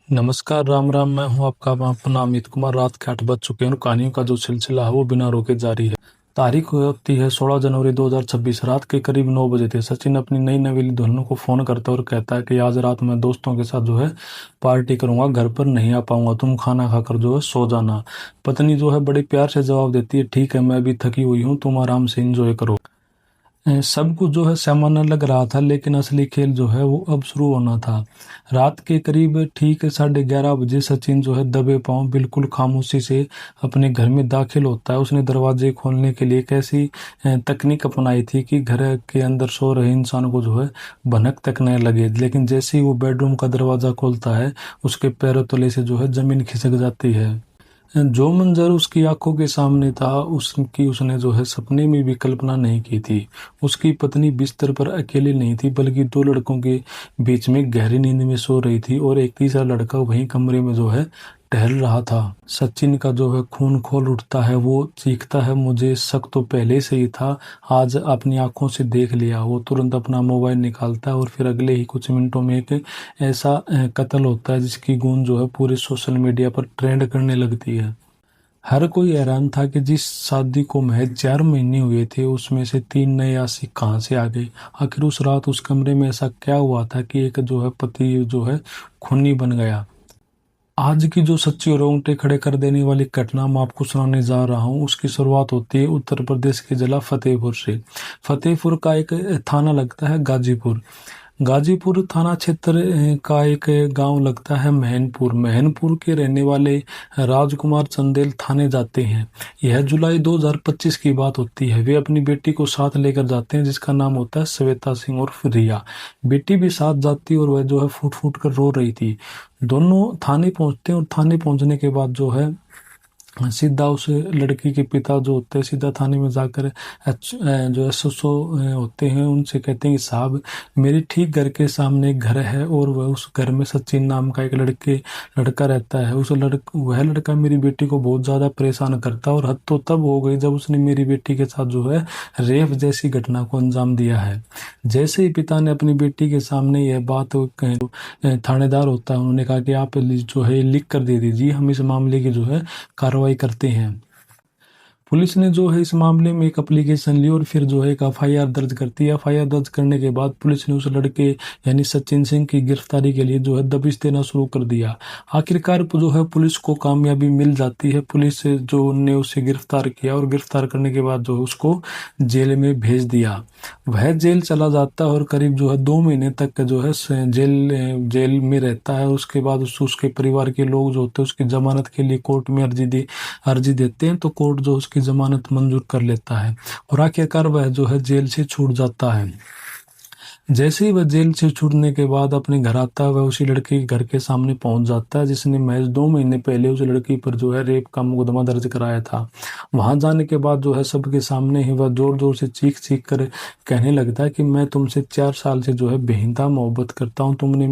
नमस्कार, राम राम। मैं हूं आपका अपना अमित कुमार। रात के 8 बज चुके हैं और कहानियों का जो सिलसिला है वो बिना रोके जारी है। तारीख होती है 16 जनवरी 2026। रात के करीब 9 बजे थे। सचिन अपनी नई नवेली दुल्हन को फोन करता है और कहता है कि आज रात मैं दोस्तों के साथ जो है पार्टी करूंगा, घर पर नहीं आ पाऊंगा, तुम खाना खाकर जो है सो जाना। पत्नी जो है बड़े प्यार से जवाब देती है, ठीक है, मैं भी थकी हुई हूँ, तुम आराम से एंजॉय करो। सब कुछ जो है सामान्य लग रहा था, लेकिन असली खेल जो है वो अब शुरू होना था। रात के करीब ठीक 11:30 बजे सचिन जो है दबे पांव बिल्कुल खामोशी से अपने घर में दाखिल होता है। उसने दरवाजे खोलने के लिए एक ऐसी तकनीक अपनाई थी कि घर के अंदर सो रहे इंसान को जो है भनक तक न लगे। लेकिन जैसे ही वो बेडरूम का दरवाजा खोलता है, उसके पैरों तले से जो है जमीन खिसक जाती है। जो मंजर उसकी आंखों के सामने था, उसकी उसने जो है सपने में भी कल्पना नहीं की थी। उसकी पत्नी बिस्तर पर अकेली नहीं थी, बल्कि दो लड़कों के बीच में गहरी नींद में सो रही थी और एक तीसरा लड़का वहीं कमरे में जो है टहल रहा था। सचिन का जो है खून खोल उठता है। वो चीखता है, मुझे शक तो पहले से ही था, आज अपनी आंखों से देख लिया। वो तुरंत अपना मोबाइल निकालता है और फिर अगले ही कुछ मिनटों में एक ऐसा कत्ल होता है जिसकी गूंज जो है पूरे सोशल मीडिया पर ट्रेंड करने लगती है। हर कोई हैरान था कि जिस शादी को महज 4 महीने हुए थे, उसमें से 3 नए आशिक कहाँ से आ गए। आखिर उस रात उस कमरे में ऐसा क्या हुआ था कि एक जो है पति जो है खूनी बन गया। आज की जो सच्ची और रोंगटे खड़े कर देने वाली घटना मैं आपको सुनाने जा रहा हूँ, उसकी शुरुआत होती है उत्तर प्रदेश के जिला फतेहपुर से। फतेहपुर का एक थाना लगता है गाजीपुर। गाजीपुर थाना क्षेत्र का एक गांव लगता है महनपुर। महनपुर के रहने वाले राजकुमार चंदेल थाने जाते हैं। यह जुलाई 2025 की बात होती है। वे अपनी बेटी को साथ लेकर जाते हैं, जिसका नाम होता है श्वेता सिंह और रिया। बेटी भी साथ जाती और वह जो है फूट फूट कर रो रही थी। दोनों थाने पहुंचते हैं और थाने पहुंचने के बाद जो है सीधा उस लड़की के पिता जो होते हैं सीधा थाने में जाकर जो एसएसओ होते हैं उनसे कहते हैं कि साहब, मेरे ठीक घर के सामने एक घर है और वह उस घर में सचिन नाम का एक लड़का रहता है। वह लड़का मेरी बेटी को बहुत ज्यादा परेशान करता है और हद तो तब हो गई जब उसने मेरी बेटी के साथ जो है रेप जैसी घटना को अंजाम दिया है। जैसे ही पिता ने अपनी बेटी के सामने यह बात थानेदार होता है, उन्होंने कहा कि आप जो है लिख कर दे दीजिए, हम इस मामले की जो है कार्रवाई करते हैं। पुलिस ने जो है इस मामले में एक एप्लीकेशन ली और फिर जो है एक एफआईआर दर्ज करती है। एफआईआर दर्ज करने के बाद पुलिस ने उस लड़के यानी सचिन सिंह की गिरफ्तारी के लिए जो है दबिश देना शुरू कर दिया। आखिरकार जो है पुलिस को कामयाबी मिल जाती है। पुलिस जो ने उसे गिरफ्तार किया और गिरफ्तार करने के बाद जो है उसको जेल में भेज दिया। वह जेल चला जाता है और करीब जो है 2 महीने तक जो है जेल में रहता है। उसके बाद उसके परिवार के लोग जो होते हैं उसकी जमानत के लिए कोर्ट में अर्जी देते हैं, तो कोर्ट जो उसकी जमानत मंजूर कर लेता है और आखिरकार वह जो है जेल से छूट जाता है। जैसे ही वह जेल से छूटने के बाद अपने घर आता है, वह उसी लड़के के घर के सामने पहुंच जाता है जिसने महज 2 महीने पहले उस लड़की पर जो है रेप का मुकदमा दर्ज कराया था। वहां जाने के बाद जो है सबके सामने ही वह जोर जोर से चीख चीख कर कहने लगता है कि मैं तुमसे 4 साल से जो है बेहिंता मोहब्बत करता हूँ, तुमने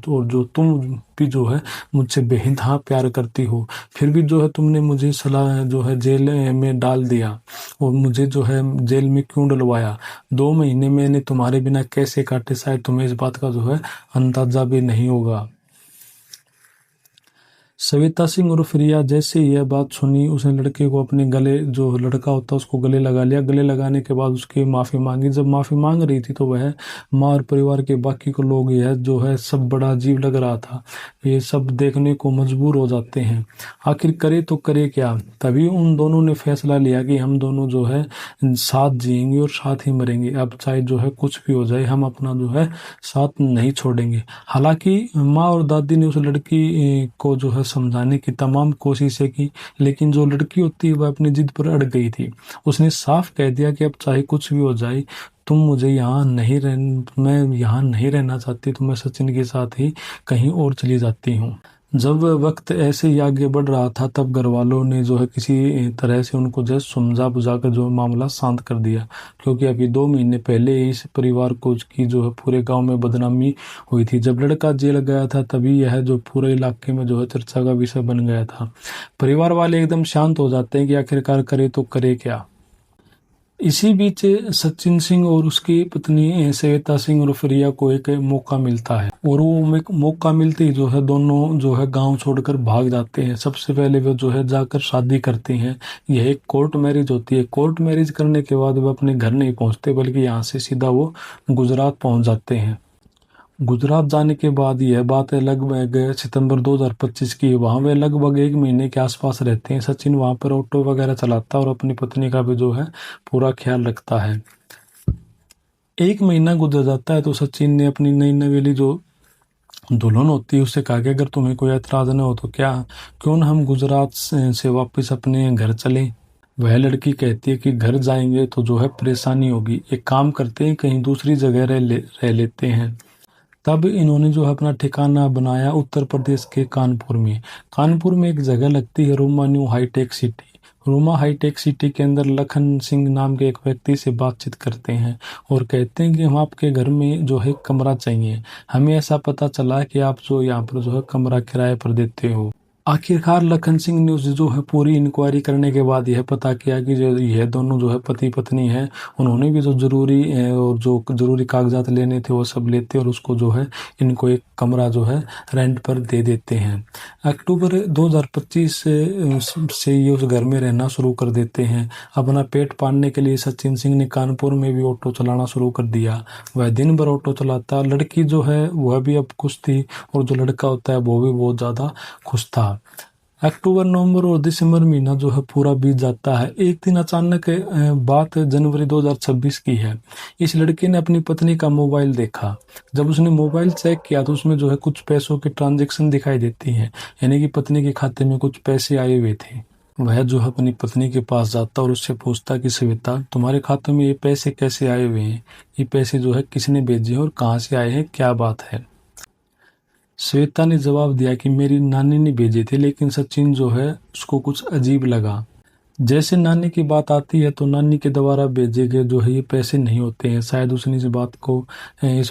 और जो तुम भी जो है मुझसे बेहिंता प्यार करती हो, फिर भी जो है तुमने मुझे सलाह जो है जेल में डाल दिया और मुझे जो है जेल में क्यों डलवाया। 2 महीने मैंने तुम्हारे बिना कैसे काटे, शायद तुम्हें इस बात का जो है अंदाजा भी नहीं होगा। सविता सिंह और प्रिया जैसे ही यह बात सुनी, उसने लड़के को अपने गले, जो लड़का होता है उसको गले लगा लिया। गले लगाने के बाद उसकी माफी मांगी। जब माफी मांग रही थी तो वह माँ और परिवार के बाकी को लोग यह जो है सब बड़ा अजीब लग रहा था। ये सब देखने को मजबूर हो जाते हैं। आखिर करे तो करे क्या। तभी उन दोनों ने फैसला लिया कि हम दोनों जो है साथ जिएंगे और साथ ही मरेंगे। अब चाहे जो है कुछ भी हो जाए, हम अपना जो है साथ नहीं छोड़ेंगे। हालांकि माँ और दादी ने उस लड़की को जो है समझाने की तमाम कोशिशें की, लेकिन जो लड़की होती है वह अपनी जिद पर अड़ गई थी। उसने साफ कह दिया कि अब चाहे कुछ भी हो जाए, मैं यहाँ नहीं रहना चाहती, तो मैं सचिन के साथ ही कहीं और चली जाती हूँ। जब वक्त ऐसे ही आगे बढ़ रहा था, तब घर वालों ने जो है किसी तरह से उनको जो है समझा बुझा कर जो मामला शांत कर दिया, क्योंकि अभी 2 महीने पहले इस परिवार को की जो है पूरे गांव में बदनामी हुई थी। जब लड़का जेल गया था तभी यह जो पूरे इलाके में जो है चर्चा का विषय बन गया था। परिवार वाले एकदम शांत हो जाते हैं कि आखिरकार करे तो करे क्या। इसी बीच सचिन सिंह और उसकी पत्नी श्वेता सिंह और प्रिया को एक मौका मिलता है, और वो मौका मिलते ही जो है दोनों जो है गांव छोड़कर भाग जाते हैं। सबसे पहले वो जो है जाकर शादी करते हैं। यह एक कोर्ट मैरिज होती है। कोर्ट मैरिज करने के बाद वो अपने घर नहीं पहुंचते, बल्कि यहाँ से सीधा वो गुजरात पहुंच जाते हैं। गुजरात जाने के बाद यह बात है लगभग सितंबर 2025 की है। वहाँ वे लगभग एक महीने के आसपास रहते हैं। सचिन वहाँ पर ऑटो वगैरह चलाता है और अपनी पत्नी का भी जो है पूरा ख्याल रखता है। एक महीना गुजर जाता है तो सचिन ने अपनी नई नवेली जो दुल्हन होती है उससे कहा कि अगर तुम्हें कोई एतराज न हो तो क्या क्यों न हम गुजरात से वापस अपने घर चलें। वह लड़की कहती है कि घर जाएंगे तो जो है परेशानी होगी, एक काम करते हैं कहीं दूसरी जगह रह लेते हैं। तब इन्होंने जो है अपना ठिकाना बनाया उत्तर प्रदेश के कानपुर में। कानपुर में एक जगह लगती है Roma new hitech city. Roma hitech city के अंदर लखन सिंह नाम के एक व्यक्ति से बातचीत करते हैं और कहते हैं कि हम आपके घर में जो है कमरा चाहिए। हमें ऐसा पता चला कि आप जो यहाँ पर जो है कमरा किराए पर देते हो। आखिरकार लखन सिंह ने जो है पूरी इंक्वायरी करने के बाद यह पता किया कि जो यह दोनों जो है पति पत्नी है। उन्होंने भी जो जरूरी और जो जरूरी कागजात लेने थे वो सब लेते और उसको जो है इनको एक कमरा जो है रेंट पर दे देते हैं। अक्टूबर 2025 से ये उस घर में रहना शुरू कर देते हैं। अपना पेट पालने के लिए सचिन सिंह ने कानपुर में भी ऑटो चलाना शुरू कर दिया। वह दिन भर ऑटो चलाता। लड़की जो है वह भी अब खुश थी और जो लड़का होता है वो भी बहुत ज़्यादा खुश था। अक्टूबर नवंबर और दिसंबर महीना जो है पूरा बीत जाता है। एक दिन अचानक बात जनवरी 2026 की है। इस लड़के ने अपनी पत्नी का मोबाइल देखा। जब उसने मोबाइल चेक किया तो उसमें जो है कुछ पैसों के ट्रांजैक्शन दिखाई देती हैं, यानी कि पत्नी के खाते में कुछ पैसे आए हुए थे। वह जो है अपनी पत्नी के पास जाता और उससे पूछता कि श्वेता, तुम्हारे खाते में ये पैसे कैसे आए हुए हैं? ये पैसे जो है किसने भेजे और कहाँ से आए हैं, क्या बात है? श्वेता ने जवाब दिया कि मेरी नानी ने भेजे थे, लेकिन सचिन जो है उसको कुछ अजीब लगा। जैसे नानी की बात आती है तो नानी के द्वारा भेजे गए जो है ये पैसे नहीं होते हैं। शायद उसने इस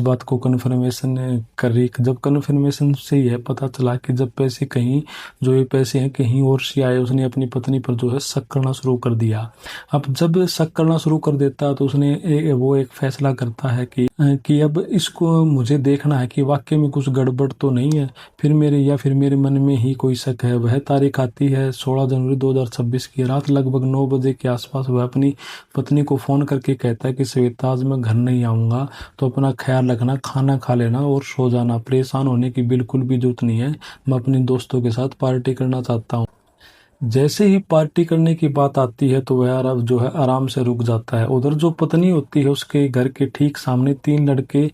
बात को कन्फर्मेशन करी। जब कन्फर्मेशन से यह पता चला कि जब पैसे कहीं जो ये पैसे हैं कहीं और से आए, उसने अपनी पत्नी पर जो है शक करना शुरू कर दिया। अब जब शक करना शुरू कर देता तो उसने वो एक फैसला करता है कि अब इसको मुझे देखना है कि वाकई में कुछ गड़बड़ तो नहीं है, फिर मेरे मन में ही कोई शक है। वह तारीख आती है 16 जनवरी 2026 की रात। लगभग 9 बजे के आसपास वह अपनी पत्नी को फोन करके कहता है कि श्वेता, आज मैं घर नहीं आऊंगा, तो अपना ख्याल रखना, खाना खा लेना और सो जाना। परेशान होने की बिल्कुल भी जरूरत नहीं है, मैं अपने दोस्तों के साथ पार्टी करना चाहता हूँ। जैसे ही पार्टी करने की बात आती है तो वह अरब जो है आराम से रुक जाता है। उधर जो पत्नी होती है उसके घर के ठीक सामने 3 लड़के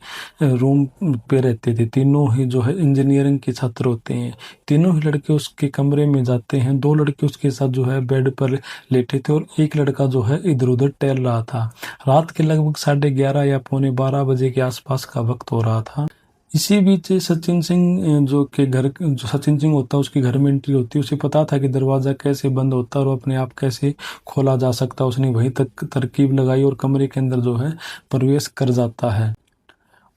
रूम पे रहते थे। तीनों ही जो है इंजीनियरिंग के छात्र होते हैं। तीनों ही लड़के उसके कमरे में जाते हैं। 2 लड़के उसके साथ जो है बेड पर लेटे थे और एक लड़का जो है इधर उधर टहल रहा था। रात के लगभग 11:30 या पौने 12 बजे के आसपास का वक्त हो रहा था। इसी बीच सचिन सिंह जो सचिन सिंह होता है उसके घर में एंट्री होती है। उसे पता था कि दरवाजा कैसे बंद होता है और अपने आप कैसे खोला जा सकता है। उसने वही तक तरकीब लगाई और कमरे के अंदर जो है प्रवेश कर जाता है।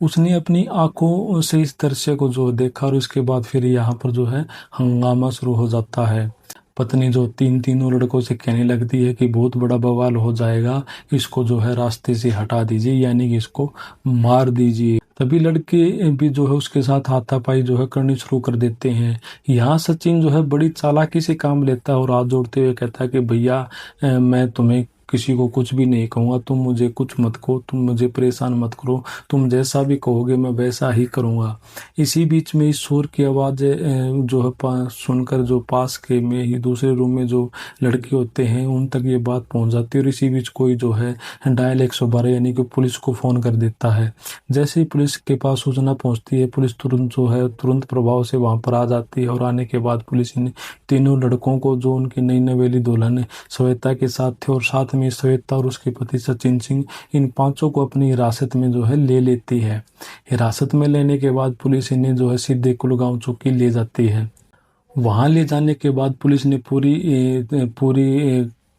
उसने अपनी आंखों से इस दृश्य को जो देखा और उसके बाद फिर यहाँ पर जो है हंगामा शुरू हो जाता है। पत्नी जो तीनों लड़कों से कहने लगती है कि बहुत बड़ा बवाल हो जाएगा, इसको जो है रास्ते से हटा दीजिए, यानी कि इसको मार दीजिए। तभी लड़के भी जो है उसके साथ हाथापाई जो है करनी शुरू कर देते हैं। यहाँ सचिन जो है बड़ी चालाकी से काम लेता है और हाथ जोड़ते हुए कहता है कि भैया, मैं तुम्हें किसी को कुछ भी नहीं कहूँगा, तुम मुझे कुछ मत कहो, तुम मुझे परेशान मत करो, तुम जैसा भी कहोगे मैं वैसा ही करूँगा। इसी बीच में इस शोर की आवाज़ जो है सुनकर जो पास के में ही दूसरे रूम में जो लड़के होते हैं उन तक ये बात पहुंच जाती है और इसी बीच कोई जो है डायल 112 यानी कि पुलिस को फ़ोन कर देता है। जैसे ही पुलिस के पास सूचना पहुंचती है, पुलिस तुरंत प्रभाव से वहां पर आ जाती है और आने के बाद पुलिस इन तीनों लड़कों को, जो उनकी नई नवेली दुल्हन श्वेता के साथ थे और साथ में श्वेता और उसके पति सचिन सिंह, इन पांचों को अपनी हिरासत में जो है ले लेती है। हिरासत में लेने के बाद पुलिस इन्हें जो है सीधे कुलगांव चौकी ले जाती है। वहां ले जाने के बाद पुलिस ने पूरी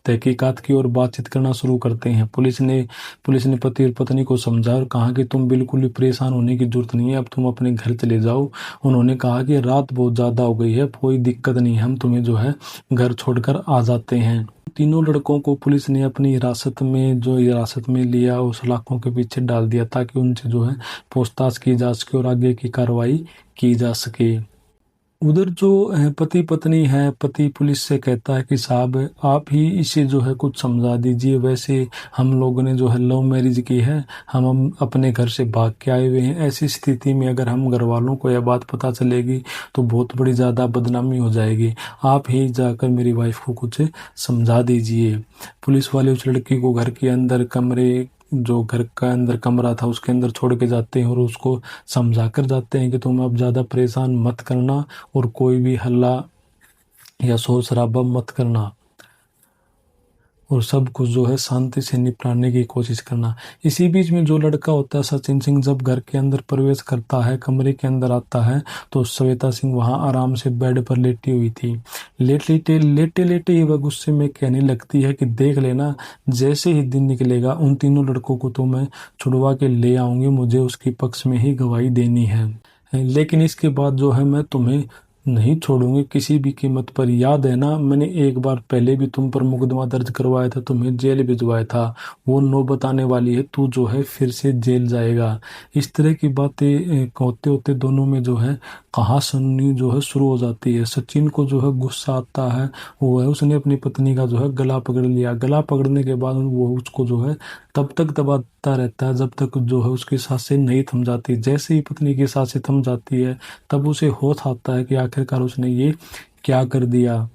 तहकीकात की और बातचीत करना शुरू करते हैं। पुलिस ने पति और पत्नी को समझा और कहा कि तुम बिल्कुल भी परेशान होने की जरूरत नहीं है, अब तुम अपने घर चले जाओ। उन्होंने कहा कि रात बहुत ज़्यादा हो गई है, कोई दिक्कत नहीं, हम तुम्हें जो है घर छोड़कर आ जाते हैं। तीनों लड़कों को पुलिस ने अपनी हिरासत में लिया और सलाखों के पीछे डाल दिया ताकि उनसे जो है पूछताछ की जा सके और आगे की कार्रवाई की जा सके। उधर जो पति पत्नी है, पति पुलिस से कहता है कि साहब आप ही इसे जो है कुछ समझा दीजिए, वैसे हम लोगों ने जो है लव मैरिज की है, हम अपने घर से भाग के आए हुए हैं, ऐसी स्थिति में अगर हम घर वालों को यह बात पता चलेगी तो बहुत बड़ी ज़्यादा बदनामी हो जाएगी, आप ही जाकर मेरी वाइफ को कुछ समझा दीजिए। पुलिस वाले उस लड़की को घर के अंदर जो घर का अंदर कमरा था उसके अंदर छोड़ के जाते हैं और उसको समझा कर जाते हैं कि तुम अब ज़्यादा परेशान मत करना और कोई भी हल्ला या शोर शराबा मत करना और सब कुछ जो है शांति से निपटाने की कोशिश करना। इसी बीच में जो लड़का होता है सचिन सिंह, जब घर के अंदर प्रवेश करता है, कमरे के अंदर आता है, तो श्वेता सिंह वहां आराम से बेड पर लेटी हुई थी। लेटे लेटे ही वह गुस्से में कहने लगती है कि देख लेना, जैसे ही दिन निकलेगा उन तीनों लड़कों को तो मैं छुड़वा के ले आऊंगी, मुझे उसके पक्ष में ही गवाही देनी है, लेकिन इसके बाद जो है मैं तुम्हें नहीं छोड़ूंगी किसी भी कीमत पर। याद है ना, मैंने एक बार पहले भी तुम पर मुकदमा दर्ज करवाया था, तुम्हें जेल भिजवाया था, वो नौबत आने वाली है, तू जो है फिर से जेल जाएगा। इस तरह की बातें होते होते दोनों में जो है कहासुनी जो है शुरू हो जाती है। सचिन को जो है गुस्सा आता है, वो है उसने अपनी पत्नी का जो है गला पकड़ लिया। गला पकड़ने के बाद वो उसको जो है तब तक दबाता रहता है जब तक जो है उसकी सांसें नहीं थम जाती। जैसे ही पत्नी की सांसें थम जाती है तब उसे होश आता है कि आखिरकार उसने ये क्या कर दिया।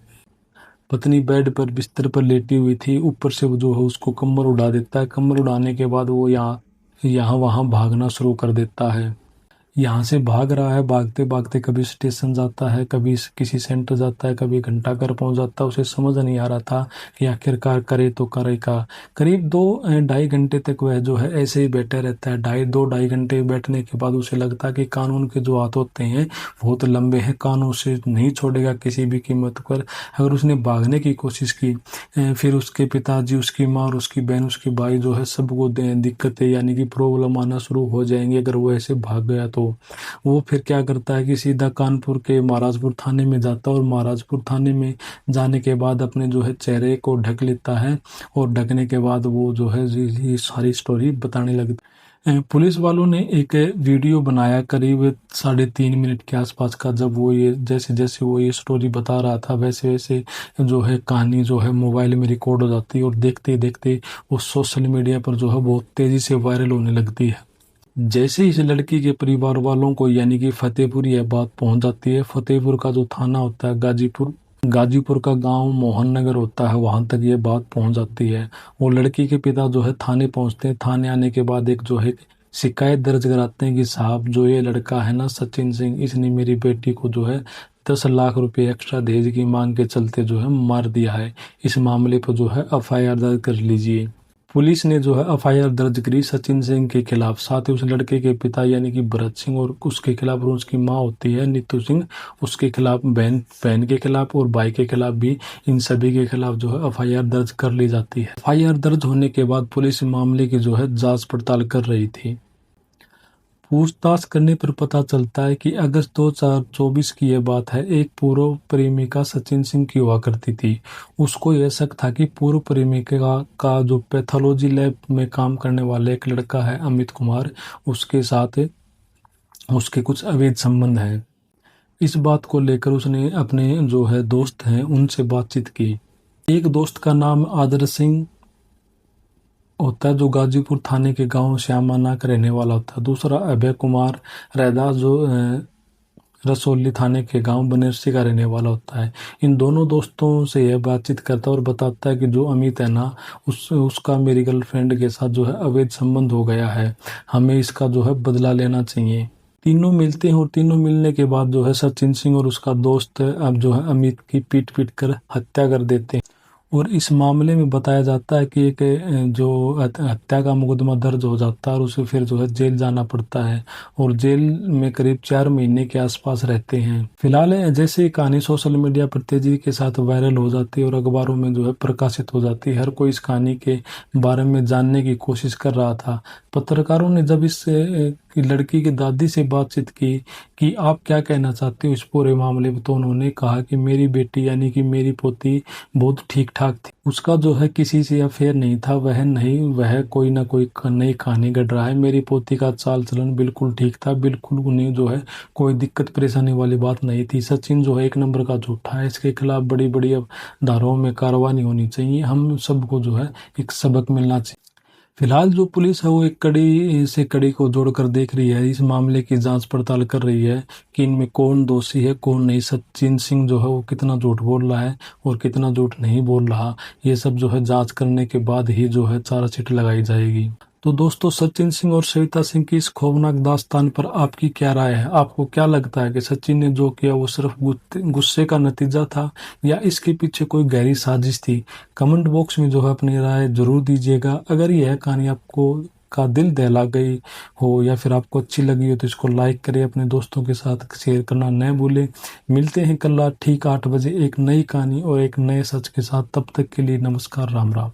पत्नी बेड पर बिस्तर पर लेटी हुई थी, ऊपर से वो जो है उसको कमर उड़ा देता है। कमर उड़ाने के बाद वो यहाँ वहाँ भागना शुरू कर देता है। यहाँ से भाग रहा है, भागते भागते कभी स्टेशन जाता है, कभी किसी सेंटर जाता है, कभी घंटाघर पहुंच जाता है। उसे समझ नहीं आ रहा था कि आखिरकार करे तो करे का। करीब 2-2.5 घंटे तक वह जो है ऐसे ही बैठा रहता है। 2-2.5 घंटे बैठने के बाद उसे लगता है कि कानून के जो हाथ होते हैं बहुत लंबे हैं, कानून उसे नहीं छोड़ेगा किसी भी कीमत पर। अगर उसने भागने की कोशिश की फिर उसके पिताजी, उसकी माँ और उसकी बहन, उसके भाई जो है सबको दिक्कतें यानी कि प्रॉब्लम आना शुरू हो जाएंगी अगर वो ऐसे भाग गया तो। वो फिर क्या करता है कि सीधा कानपुर के महाराजपुर थाने में जाता है और महाराजपुर थाने में जाने के बाद अपने जो है चेहरे को ढक लेता है और ढकने के बाद वो जो है ये सारी स्टोरी बताने लगता है। पुलिस वालों ने एक वीडियो बनाया करीब 3.5 मिनट के आसपास का। जब वो ये जैसे जैसे वो ये स्टोरी बता रहा था वैसे वैसे जो है कहानी जो है मोबाइल में रिकॉर्ड हो जाती है और देखते देखते वो सोशल मीडिया पर जो है बहुत तेजी से वायरल होने लगती है। जैसे ही इस लड़की के परिवार वालों को यानी कि फतेहपुर यह बात पहुंच जाती है, फतेहपुर का जो थाना होता है गाजीपुर का गांव मोहन नगर होता है, वहां तक ये बात पहुंच जाती है। वो लड़की के पिता जो है थाने पहुंचते हैं। थाने आने के बाद एक जो है शिकायत दर्ज कराते हैं कि साहब जो ये लड़का है ना सचिन सिंह, इसने मेरी बेटी को जो है 10 लाख रुपए एक्स्ट्रा दहेज की मांग के चलते जो है मार दिया है। इस मामले पर जो है एफआईआर दर्ज कर लीजिए। पुलिस ने जो है एफआईआर दर्ज करी सचिन सिंह के खिलाफ, साथ ही उस लड़के के पिता यानी कि भरत सिंह और उसके खिलाफ, और उसकी माँ होती है नीतू सिंह, उसके खिलाफ, बहन के खिलाफ और भाई के खिलाफ भी, इन सभी के खिलाफ जो है एफआईआर दर्ज कर ली जाती है। एफआईआर दर्ज होने के बाद पुलिस मामले की जो है जांच पड़ताल कर रही थी। पूछताछ करने पर पता चलता है कि अगस्त 2024 की यह बात है। एक पूर्व प्रेमिका सचिन सिंह की हुआ करती थी। उसको यह शक था कि पूर्व प्रेमिका का जो पैथोलॉजी लैब में काम करने वाला एक लड़का है अमित कुमार, उसके साथ उसके कुछ अवैध संबंध हैं। इस बात को लेकर उसने अपने जो है दोस्त हैं उनसे बातचीत की। एक दोस्त का नाम आदर्श सिंह होता है जो गाजीपुर थाने के गांव श्यामाना का रहने वाला होता है। दूसरा अभय कुमार रैदास जो रसौली थाने के गांव बनेरसी का रहने वाला होता है। इन दोनों दोस्तों से यह बातचीत करता है और बताता है कि जो अमित है ना, उसका मेरी गर्लफ्रेंड के साथ जो है अवैध संबंध हो गया है, हमें इसका जो है बदला लेना चाहिए। तीनों मिलते हैं और तीनों मिलने के बाद जो है सचिन सिंह और उसका दोस्त अब जो है अमित की पीट कर हत्या कर देते हैं। और इस मामले में बताया जाता है कि एक जो हत्या का मुकदमा दर्ज हो जाता है और उसे फिर जो है जेल जाना पड़ता है और जेल में करीब 4 महीने के आसपास रहते हैं। फिलहाल जैसे ही कहानी सोशल मीडिया पर तेजी के साथ वायरल हो जाती है और अखबारों में जो है प्रकाशित हो जाती है, हर कोई इस कहानी के बारे में जानने की कोशिश कर रहा था। पत्रकारों ने जब इस की लड़की की दादी से बातचीत की कि आप क्या कहना चाहते हो इस पूरे मामले में, तो उन्होंने कहा कि मेरी बेटी यानी कि मेरी पोती बहुत ठीक ठाक थी, उसका जो है किसी से अफेयर नहीं था, वह कोई ना कोई नई कहानी गढ़ रहा है। मेरी पोती का चाल चलन बिल्कुल ठीक था, बिल्कुल उन्हें जो है कोई दिक्कत परेशानी वाली बात नहीं थी। सचिन जो है एक नंबर का झूठा है, इसके खिलाफ बड़ी बड़ी अब धाराओं में कार्रवाई होनी चाहिए। हम सबको जो है एक सबक मिलना चाहिए। फिलहाल जो पुलिस है वो एक कड़ी से कड़ी को जोड़कर देख रही है, इस मामले की जांच पड़ताल कर रही है कि इनमें कौन दोषी है कौन नहीं। सचिन सिंह जो है वो कितना झूठ बोल रहा है और कितना झूठ नहीं बोल रहा, ये सब जो है जांच करने के बाद ही जो है चार्जशीट लगाई जाएगी। तो दोस्तों, सचिन सिंह और सविता सिंह की इस खौफनाक दास्तान पर आपकी क्या राय है? आपको क्या लगता है कि सचिन ने जो किया वो सिर्फ गुस्से का नतीजा था या इसके पीछे कोई गहरी साजिश थी? कमेंट बॉक्स में जो है अपनी राय जरूर दीजिएगा। अगर यह कहानी आपको का दिल दहला गई हो या फिर आपको अच्छी लगी हो तो इसको लाइक करें, अपने दोस्तों के साथ शेयर करना न भूलें। मिलते हैं कल रात ठीक 8 बजे एक नई कहानी और एक नए सच के साथ। तब तक के लिए नमस्कार, राम राम।